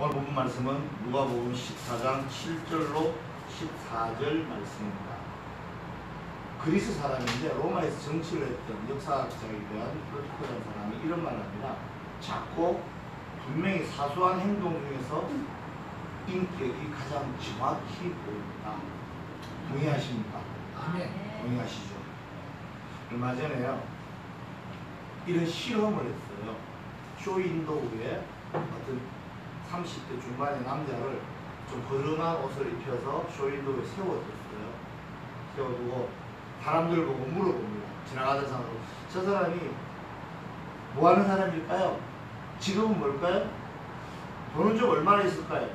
오늘 본문 말씀은 누가복음 14장 7절로 14절 말씀입니다. 그리스 사람인데 로마에서 정치를 했던 역사학자이기도 한 플루토라는 사람이 이런 말을 합니다. 작고 분명히 사소한 행동 중에서 인격이 가장 정확히 보입니다. 동의하십니까? 동의하시죠? 얼마 전에요, 이런 실험을 했어요. 쇼윈도우에 어떤 30대 중반의 남자를 좀 허름한 옷을 입혀서 쇼윈도우에 세워뒀어요. 세워두고 사람들 보고 물어봅니다. 지나가던 사람으로, 저 사람이 뭐 하는 사람일까요? 직업은 뭘까요? 돈은 좀 얼마나 있을까요?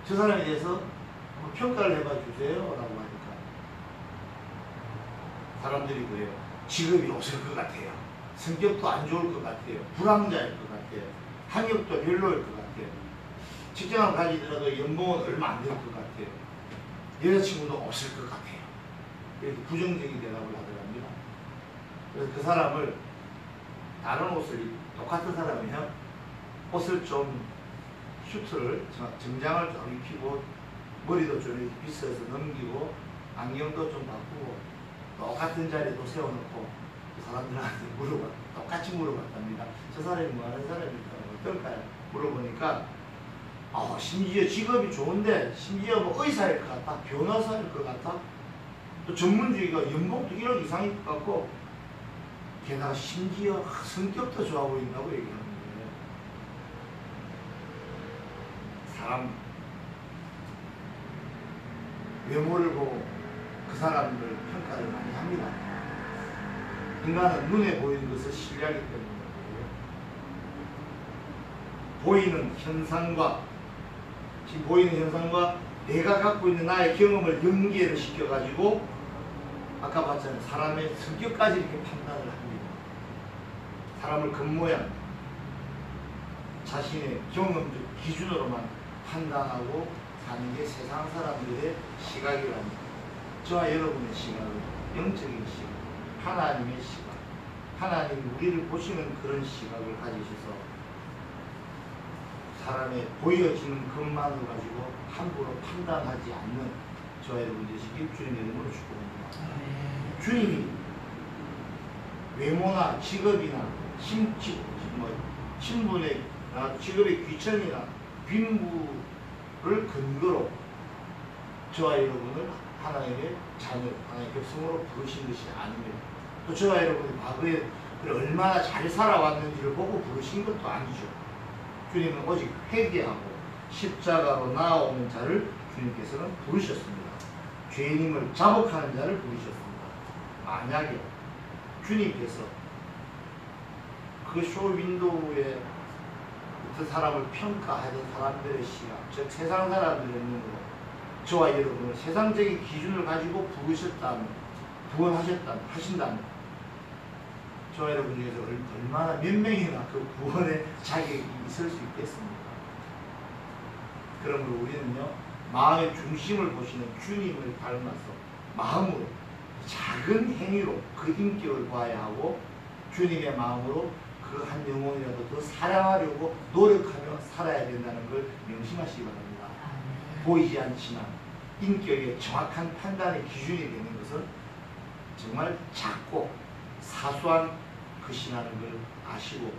저 사람에 대해서 평가를 해봐 주세요 라고 하니까 사람들이 그래요. 직업이 없을 것 같아요. 성격도 안 좋을 것 같아요. 불황자일 것 같아요. 학력도 별로일 것 같아요. 직장을 가지더라도 연봉은 얼마 안 될 것 같아요. 여자친구도 없을 것 같아요. 이렇게 부정적인 대답을 하더랍니다. 그래서 그 사람을 다른 옷을 똑같은 사람이요, 옷을 좀 슈트를 정장을 좀 입히고 머리도 좀 이렇게 빗어서 넘기고 안경도 좀 바꾸고 똑같은 자리에도 세워놓고 그 사람들한테 똑같이 물어봤답니다. 저 사람이 뭐 하는 사람일까요? 어떨까요? 물어보니까 심지어 직업이 좋은데 심지어 뭐 의사일 것 같다, 변호사일 것 같다, 또 전문직이가 연봉도 1억 이상일 것 같고, 게다가 심지어 성격도 좋아 보인다고 얘기하는 거예요. 사람 외모를 보고 그 사람을 평가를 많이 합니다. 인간은 눈에 보이는 것을 신뢰하기 때문에 보이는 현상과, 지금 보이는 현상과 내가 갖고 있는 나의 경험을 연계를 시켜가지고 아까 봤잖아요. 사람의 성격까지 이렇게 판단을 합니다. 사람을 겉모양, 자신의 경험적 기준으로만 판단하고 사는 게 세상 사람들의 시각이랍니다. 저와 여러분의 시각은 영적인 시각, 하나님의 시각, 하나님 우리를 보시는 그런 시각을 가지셔서 사람의 보여지는 것만을 가지고 함부로 판단하지 않는 저와 여러분 되시길 주님의 이름으로 축복합니다. 주님이 외모나 직업이나 신분의 직업의 귀천이나 빈부를 근거로 저와 여러분을 하나님의 자녀, 하나님의 백성으로 부르신 것이 아닙니다. 또 저와 여러분이 과거에 얼마나 잘 살아왔는지를 보고 부르신 것도 아니죠. 주님은 오직 회개하고 십자가로 나아오는 자를 주님께서는 부르셨습니다. 죄인임을 자복하는 자를 부르셨습니다. 만약에 주님께서 그 쇼윈도우에 그 사람을 평가하던 사람들의 시각, 즉 세상 사람들의 눈으로 저와 여러분을 세상적인 기준을 가지고 부르셨다면, 하신다면 저와 여러분 중에서 얼마나 몇 명이나 그 구원의 자격이 있을 수 있겠습니까? 그러므로 우리는요, 마음의 중심을 보시는 주님을 닮아서 마음으로 작은 행위로 그 인격을 봐야 하고, 주님의 마음으로 그 한 영혼이라도 더 사랑하려고 노력하며 살아야 된다는 걸 명심하시기 바랍니다. 보이지 않지만 인격의 정확한 판단의 기준이 되는 것은 정말 작고 사소한 것이라는 걸 아시고,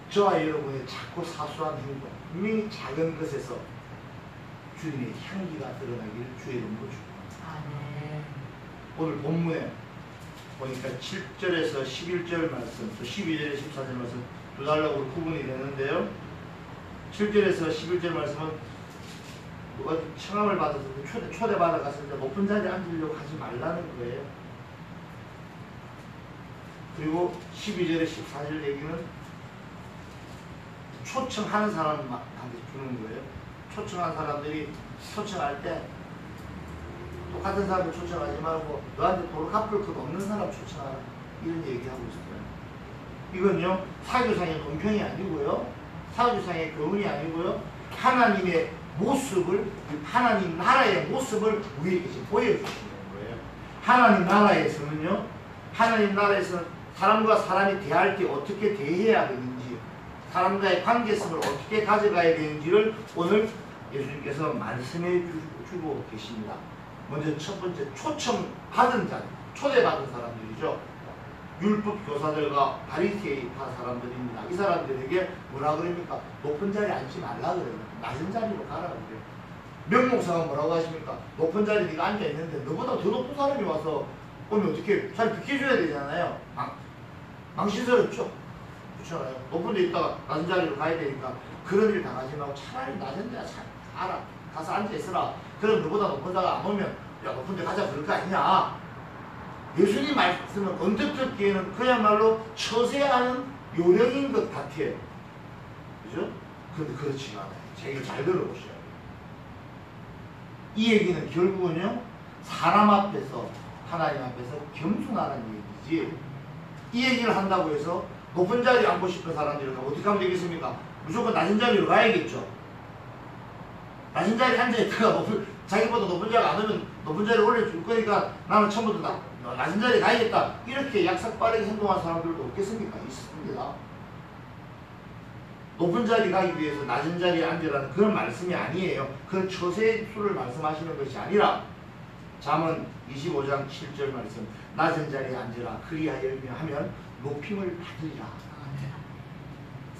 저와 여러분의 작고 사소한 행동, 분명히 작은 것에서 주님의 향기가 드러나기를 주의 이름으로 축복합니다. 오늘 본문에 보니까 7절에서 11절 말씀, 또 12절에 14절 말씀 두 단락으로 구분이 되는데요. 7절에서 11절 말씀은 누가 청함을 받아서 초대받아 갔을 때 높은 자리에 앉으려고 하지 말라는 거예요. 그리고 12절에 14절 얘기는 초청하는 사람한테 주는 거예요. 초청한 사람들이 초청할 때 똑같은 사람을 초청하지 말고 너한테 도로 갚을 것 없는 사람 초청하라, 이런 얘기하고 있어요. 이건요, 사교상의 논평이 아니고요, 사교상의 교훈이 아니고요, 하나님의 모습을, 하나님 나라의 모습을 우리에게 지금 보여주시는 거예요. 하나님 나라에서는요, 하나님 나라에서는 사람과 사람이 대할 때 어떻게 대해야 되는지, 사람과의 관계성을 어떻게 가져가야 되는지를 오늘 예수님께서 말씀해 주고 계십니다. 먼저 첫 번째, 초청받은 자, 초대받은 사람들이죠. 율법 교사들과 바리새파 사람들입니다. 이 사람들에게 뭐라 그럽니까? 높은 자리에 앉지 말라 그래요. 낮은 자리로 가라 그래요. 명목사가 뭐라고 하십니까? 높은 자리에 네가 앉아있는데 너보다 더 높은 사람이 와서 오면 어떻게 잘 비켜줘야 되잖아요. 망신스럽죠? 그렇잖아요. 높은 데 있다가 낮은 자리로 가야 되니까 그런 일 당하지 말고 차라리 낮은 데 가라. 가서 앉아있으라. 그럼 너보다 높은 자가 안 오면 야 높은 데 가자 그럴 거 아니냐. 예수님 말씀은 언뜻 듣기에는 그야말로 처세하는 요령인 것 같아요. 그죠? 그런데 그렇지가 않아요. 제 얘기를 잘 들어보셔야 돼요. 이 얘기는 결국은요, 사람 앞에서, 하나님 앞에서 겸손하는 얘기지, 이 얘기를 한다고 해서 높은 자리에 앉고 싶은 사람들은 어떻게 하면 되겠습니까? 무조건 낮은 자리로 가야겠죠. 낮은 자리에 앉아있다가 자기보다 높은 자가 안 오면 높은 자리에 올려줄 거니까 나는 처음부터 낮은 자리에 가야겠다. 이렇게 약삭 빠르게 행동한 사람들도 없겠습니까? 있습니다. 높은 자리 가기 위해서 낮은 자리에 앉으라는 그런 말씀이 아니에요. 그런 처세의 수를 말씀하시는 것이 아니라 잠언 25장 7절 말씀, 낮은 자리에 앉으라 그리하여 하면 높임을 받으리라.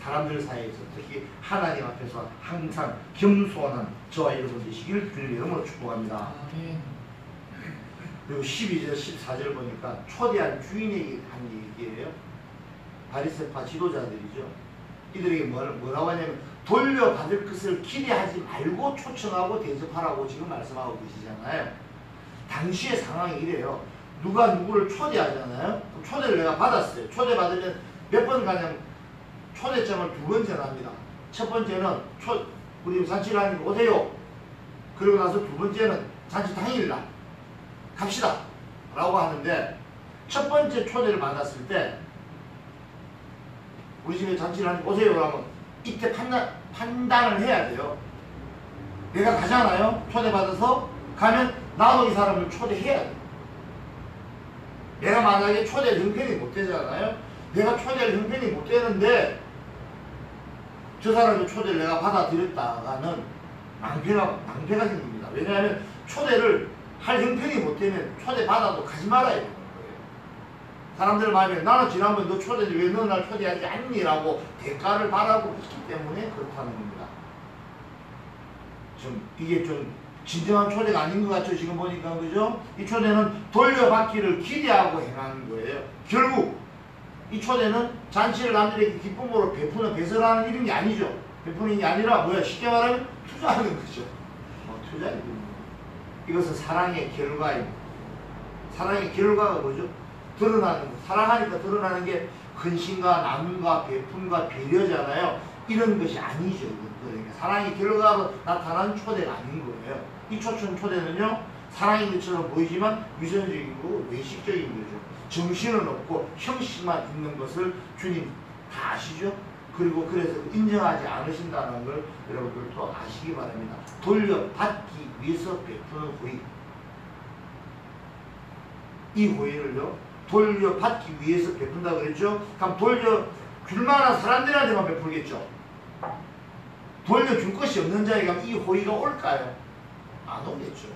사람들 사이에서 특히 하나님 앞에서 항상 겸손한 저와 여러분 되시길 주님 이름으로 축복합니다. 그리고 12절 14절 보니까 초대한 주인에게 한 얘기예요. 바리새파 지도자들이죠. 이들에게 뭐라고 하냐면 돌려받을 것을 기대하지 말고 초청하고 대접하라고 지금 말씀하고 계시잖아요. 당시의 상황이 이래요. 누가 누구를 초대하잖아요. 초대를 내가 받았어요. 초대받으면 몇 번 가냐면 초대장을 2번 전합니다. 첫 번째는 우리 잔치를 하니까 오세요. 그리고 나서 2번째는 잔치 당일날 갑시다 라고 하는데, 첫 번째 초대를 받았을 때 우리 집에 잔치를 하니까 오세요 그러면 이때 판단을 해야 돼요. 내가 가잖아요. 초대받아서 가면 나도 이 사람을 초대해야 돼요. 내가 만약에 초대를 형편이 못 되잖아요. 내가 초대를 형편이 못 되는데 저 사람의 초대를 내가 받아들였다가는 낭패가 생깁니다. 왜냐하면 초대를 할 형편이 못 되면 초대받아도 가지 말아야 되는 거예요. 사람들 마음에 나는 지난번에 너 초대했는데 왜 너 날 초대하지 않니? 라고 대가를 바라고 있기 때문에 그렇다는 겁니다. 이게 좀 진정한 초대가 아닌 것 같죠? 지금 보니까. 그죠? 이 초대는 돌려받기를 기대하고 행하는 거예요. 결국 이 초대는 잔치를 남들에게 기쁨으로 베푸는 배설하는 이름이 아니죠. 베푸는 게 아니라 뭐야? 쉽게 말하면 투자하는 거죠. 투자입니다. 이것은 사랑의 결과입니다. 사랑의 결과가 뭐죠? 드러나는 거. 사랑하니까 드러나는 게 헌신과 나눔과 베품과 배려잖아요. 이런 것이 아니죠. 그러니까 사랑의 결과로 나타난 초대가 아닌 거예요. 이 초대는요, 사랑인 것처럼 보이지만 위선적이고 외식적인 거죠. 정신은 없고 형식만 있는 것을 주님 다 아시죠? 그리고 그래서 인정하지 않으신다는 걸 여러분들도 아시기 바랍니다. 돌려받기 위해서 베푸는 호의. 이 호의를요, 돌려받기 위해서 베푼다고 그랬죠? 그럼 돌려줄 만한 사람들한테만 베풀겠죠? 돌려줄 것이 없는 자에게 이 호의가 올까요? 안 오겠죠.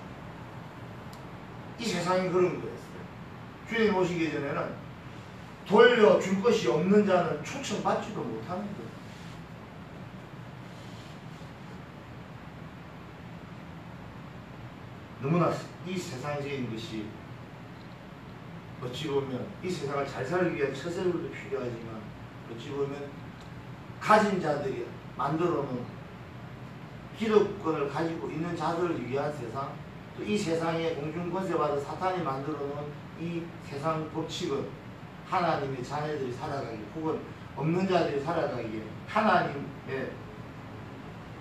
이 세상이 그런 거였어요. 주님 오시기 전에는 돌려줄 것이 없는 자는 초청받지도 못하는 거예요. 너무나 이 세상에 있는 것이 어찌 보면 이 세상을 잘 살기 위한 처세들도 필요하지만 어찌 보면 가진 자들이 만들어 놓은 기득권을 가지고 있는 자들을 위한 세상, 또 이 세상에 공중권세받은 사탄이 만들어 놓은 이 세상 법칙은 하나님의 자녀들이 살아가기, 혹은 없는 자들이 살아가기에, 하나님의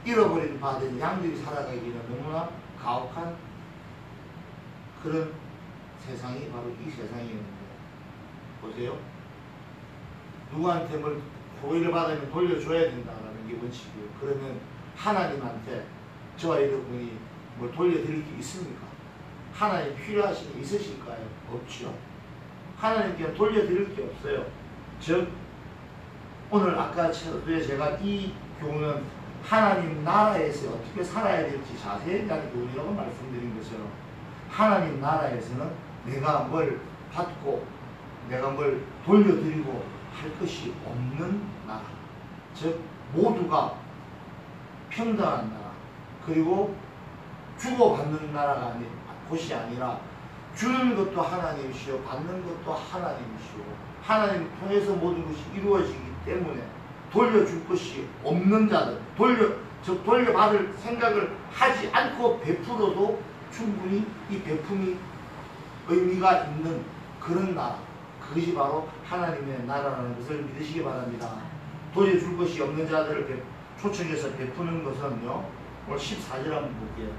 잃어버린 바된 양들이 살아가기에는 너무나 가혹한 그런 세상이 바로 이 세상이었는데, 보세요. 누구한테 뭘 호의를 받으면 돌려줘야 된다는 게 원칙이에요. 그러면 하나님한테 저와 여러분이 뭘 돌려드릴 게 있습니까? 하나님 필요하신 게 있으실까요? 없죠. 하나님께는 돌려드릴 게 없어요. 즉 오늘 아까 처음에 제가 이 교훈은 하나님 나라에서 어떻게 살아야 될지 자세히 대한 교훈이라고 말씀드린 것처럼 하나님 나라에서는 내가 뭘 받고 내가 뭘 돌려드리고 할 것이 없는 나라, 즉 모두가 평등한 나라, 그리고 주고받는 나라가 곳이 아니라 주는 것도 하나님이시오, 받는 것도 하나님이시오, 하나님 통해서 모든 것이 이루어지기 때문에 돌려줄 것이 없는 자들, 돌려받을 생각을 하지 않고 베풀어도 충분히 이 베품이 의미가 있는 그런 나라, 그것이 바로 하나님의 나라라는 것을 믿으시기 바랍니다. 돌려줄 것이 없는 자들을 초청해서 베푸는 것은요, 오늘 14절 한번 볼게요.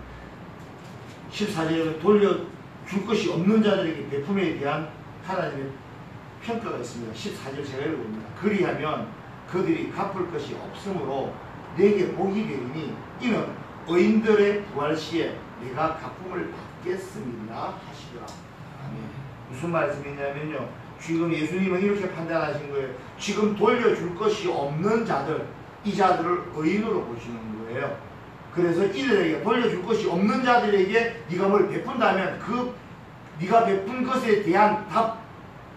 14절에 돌려줄 것이 없는 자들에게 베품에 대한 하나님의 평가가 있습니다. 14절 제가 읽어봅니다. 그리하면 그들이 갚을 것이 없으므로 내게 복이 되리니 이는 의인들의 부활 시에 내가 갚음을 받겠습니다 하시더라. 아멘. 무슨 말씀이냐면요, 지금 예수님은 이렇게 판단하신 거예요. 지금 돌려줄 것이 없는 자들, 이 자들을 의인으로 보시는 거예요. 그래서 이들에게 돌려줄 것이 없는 자들에게 네가 뭘 베푼다면 그 네가 베푼 것에 대한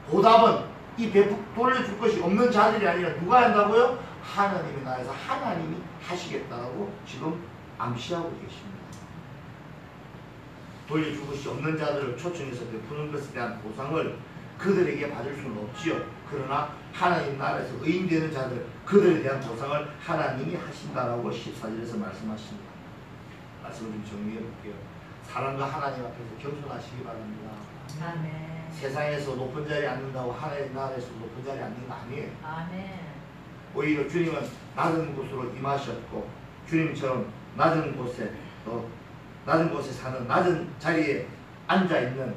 보답은 이 돌려줄 것이 없는 자들이 아니라 누가 한다고요? 하나님의 나라에서 하나님이 하시겠다고 지금 암시하고 계십니다. 돌려줄 것이 없는 자들을 초청해서 베푸는 것에 대한 보상을 그들에게 받을 수는 없지요. 그러나 하나님 나라에서 의인되는 자들, 그들에 대한 보상을 하나님이 하신다라고 14절에서 말씀하십니다. 말씀을 좀 정리해 볼게요. 사람과 하나님 앞에서 겸손하시기 바랍니다. 아멘. 세상에서 높은 자리에 앉는다고 하나님 나라에서 높은 자리에 앉는 거 아니에요. 아멘. 오히려 주님은 낮은 곳으로 임하셨고 주님처럼 낮은 곳에 사는 낮은 자리에 앉아있는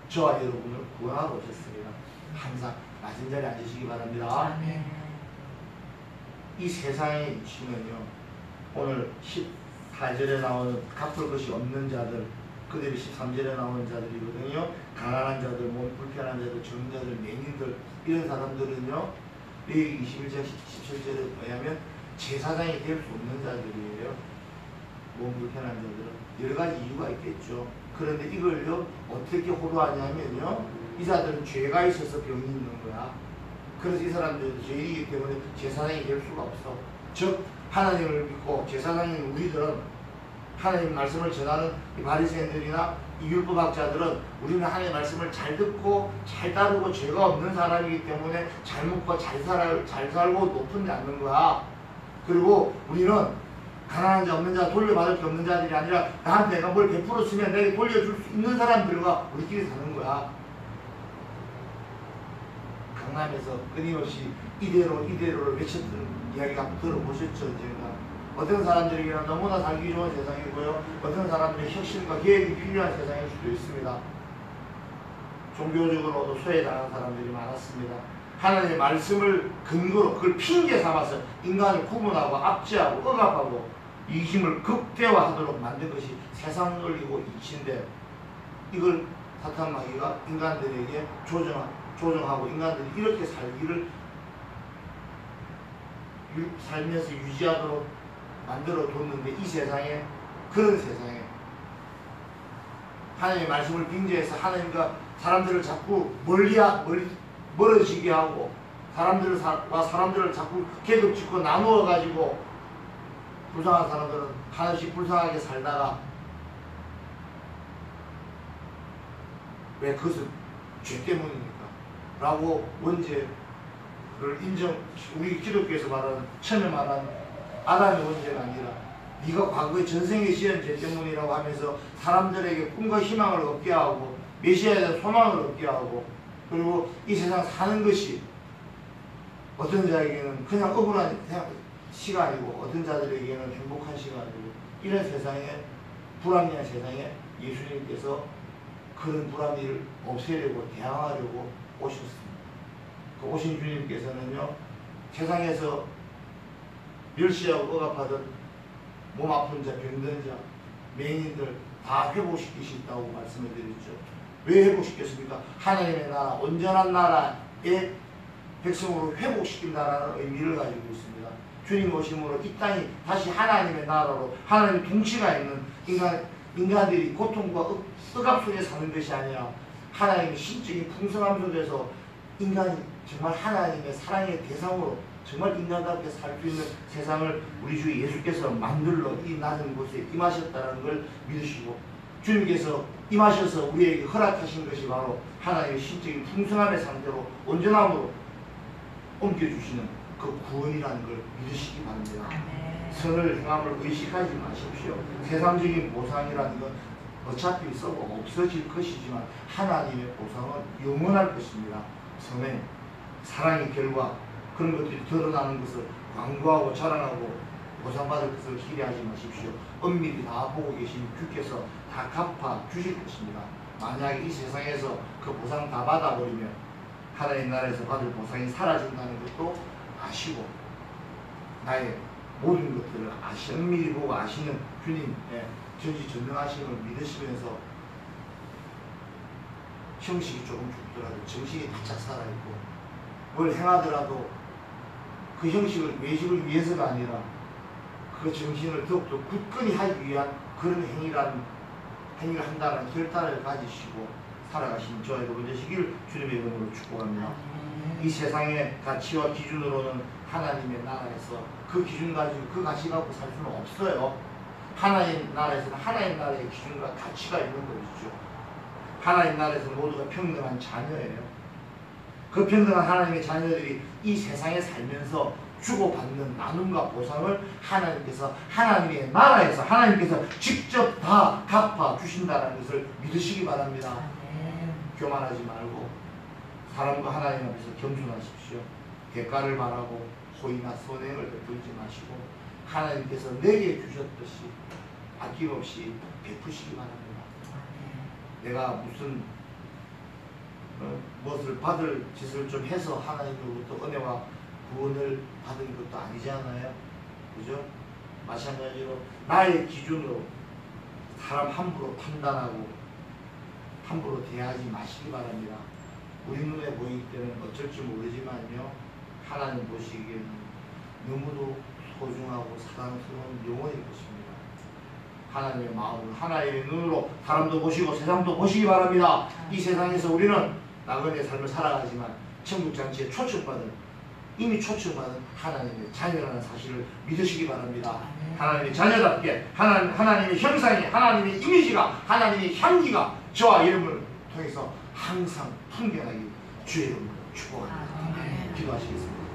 저와 여러분을 구원하러 오셨습니다. 항상 낮은 자리에 앉으시기 바랍니다. 아멘. 이 세상에 있으면요, 오늘 14절에 나오는 갚을 것이 없는 자들, 그들이 13절에 나오는 자들이거든요. 가난한 자들, 몸 불편한 자들, 젊은 자들, 맹인들, 이런 사람들은요, 레위기 21장 17절에 의하면 제사장이 될 수 없는 자들이에요. 몸 불편한 자들은 여러 가지 이유가 있겠죠. 그런데 이걸요, 어떻게 호도하냐면요, 이 자들은 죄가 있어서 병이 있는 거야. 그래서 이 사람들도 죄인이기 때문에 제사장이 될 수가 없어. 즉 하나님을 믿고 제사장인 우리들은, 하나님 말씀을 전하는 이 바리새인들이나 이 율법학자들은 우리는 하나님의 말씀을 잘 듣고 잘 따르고 죄가 없는 사람이기 때문에 잘 먹고 잘 살고 높은 데 앉는 거야. 그리고 우리는 가난한 자, 없는 자, 돌려받을 게 없는 자들이 아니라 나한테 내가 뭘 베풀었으면 내게 돌려줄 수 있는 사람들과 우리끼리 사는 거야. 강남에서 끊임없이 이대로를 외쳤던 이야기가 들어보셨죠? 제가 어떤 사람들에게는 너무나 살기 좋은 세상이고요, 어떤 사람들의 혁신과 계획이 필요한 세상일 수도 있습니다. 종교적으로도 소외당한 사람들이 많았습니다. 하나님의 말씀을 근거로 그걸 핑계 삼아서 인간을 구분하고 압제하고 억압하고 이심을 극대화하도록 만든 것이 세상 논리고 이치인데, 이걸 사탄 마귀가 인간들에게 조정하고 인간들이 이렇게 살면서 유지하도록 만들어 뒀는데, 이 세상에, 그런 세상에 하나님의 말씀을 빙자해서 하나님과 사람들을 자꾸 멀어지게 하고 사람들을 자꾸 계급짓고 나누어 가지고 불쌍한 사람들은 하나씩 불쌍하게 살다가, 왜 그것은 죄 때문입니까? 라고 원죄를 우리 기독교에서 말하는, 처음에 말하는 아담의 원죄가 아니라 네가 과거에 전생에 지은 죄 때문이라고 하면서 사람들에게 꿈과 희망을 얻게 하고 메시아에 대한 소망을 얻게 하고, 그리고 이 세상 사는 것이 어떤 자에게는 그냥 억울한 시간이고 어떤 자들에게는 행복한 시간이고, 이런 세상에, 불합리한 세상에 예수님께서 그런 불합리를 없애려고 대항하려고 오셨습니다. 그 오신 주님께서는요, 세상에서 멸시하고 억압하던 몸 아픈 자, 병든 자, 맹인들 다 회복시키신다고 말씀을 드렸죠. 왜 회복시켰습니까? 하나님의 나라, 온전한 나라에 백성으로 회복시킨다는 의미를 가지고 있습니다. 주님 오심으로 이 땅이 다시 하나님의 나라로 하나님의 통치가 있는 인간들이 고통과 억압 속에 사는 것이 아니라 하나님의 신적인 풍성함 속에서 인간이 정말 하나님의 사랑의 대상으로 정말 인간답게 살 수 있는 세상을 우리 주 예수께서 만들러 이 낮은 곳에 임하셨다는 걸 믿으시고, 주님께서 임하셔서 우리에게 허락하신 것이 바로 하나님의 신적인 풍성함의 상태로 온전함으로 옮겨주시는 그 구원이라는 걸 믿으시기 바랍니다. 선을 행함을 의식하지 마십시오. 세상적인 보상이라는 건 어차피 썩어 없어질 것이지만 하나님의 보상은 영원할 것입니다. 선행, 사랑의 결과, 그런 것들이 드러나는 것을 광고하고 자랑하고 보상받을 것을 기대하지 마십시오. 엄밀히 다 보고 계신 주께서 다 갚아 주실 것입니다. 만약에 이 세상에서 그 보상 다 받아버리면 하나님 나라에서 받을 보상이 사라진다는 것도 아시고, 나의 모든 것들을 엄밀히 보고 아시는 주님의 전지전능하심을 믿으시면서 형식이 조금 죽더라도 정신이 바짝 살아있고, 뭘 행하더라도 그 형식을 외식을 위해서가 아니라 그 정신을 더욱더 굳건히 하기 위한 그런 행위를 한다는 결단을 가지시고 살아가신 저와 여러분 되시길 주님의 이름으로 축복합니다. 이 세상의 가치와 기준으로는 하나님의 나라에서 그 기준 가지고 그 가치 갖고 살 수는 없어요. 하나님 나라에서는 하나님 나라의 기준과 가치가 있는 것이죠. 하나님 나라에서 모두가 평등한 자녀예요. 그 평등한 하나님의 자녀들이 이 세상에 살면서 주고받는 나눔과 보상을 하나님께서 하나님의 나라에서 하나님께서 직접 다 갚아 주신다는 것을 믿으시기 바랍니다. 교만하지 말고 사람과 하나님 앞에서 겸손하십시오. 대가를 바라고 호의나 선행을 베풀지 마시고 하나님께서 내게 주셨듯이 아낌없이 베푸시기 바랍니다. 내가 무슨 무엇을 받을 짓을 좀 해서 하나님으로부터 은혜와 구원을 받은 것도 아니잖아요. 그죠? 마찬가지로 나의 기준으로 사람 함부로 판단하고 함부로 대하지 마시기 바랍니다. 우리 눈에 보이기 때는 어쩔지 모르지만요, 하나님 보시기에는 너무도 소중하고 사랑스러운 영혼일 것입니다. 하나님의 마음을 하나님의 눈으로 사람도 보시고 세상도 보시기 바랍니다. 이 세상에서 우리는 나그네의 삶을 살아가지만 천국잔치에 이미 초청받은 하나님의 자녀라는 사실을 믿으시기 바랍니다. 하나님의 자녀답게 하나님의 형상이, 하나님의 이미지가, 하나님의 향기가 저와 여러분을 통해서 항상 풍겨나기 주의 이름으로 축복합니다. 기도하시겠습니다.